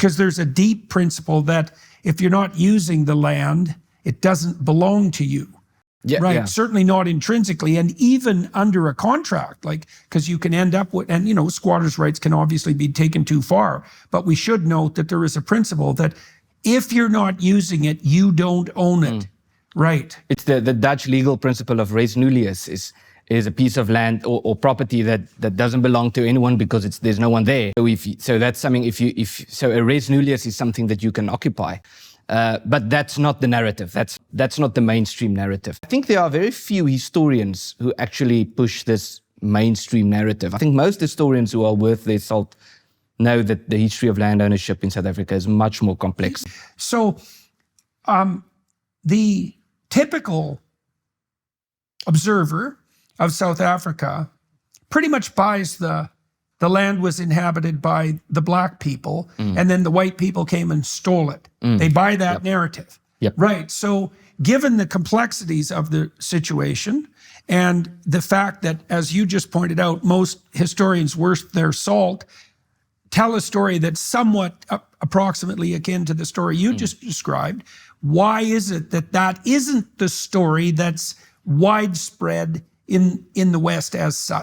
because there's a deep principle that if you're not using the land, it doesn't belong to you. Yeah, right. yeah. Certainly not intrinsically. And even under a contract, like, because you can end up with, and squatters' rights can obviously be taken too far. But we should note that there is a principle that if you're not using it, you don't own it. Right. It's the Dutch legal principle of res nullius is a piece of land or property that doesn't belong to anyone because there's no one there. So that's something. So a res nullius is something that you can occupy. But that's not the narrative. That's not the mainstream narrative. I think there are very few historians who actually push this mainstream narrative. I think most historians who are worth their salt know that the history of land ownership in South Africa is much more complex. So the typical observer of South Africa pretty much buys the land was inhabited by the black people, and then the white people came and stole it. They buy that narrative. Yep. Right. So given the complexities of the situation and the fact that, as you just pointed out, most historians worth their salt tell a story that's somewhat approximately akin to the story you just described, why is it that isn't the story that's widespread in the West as such?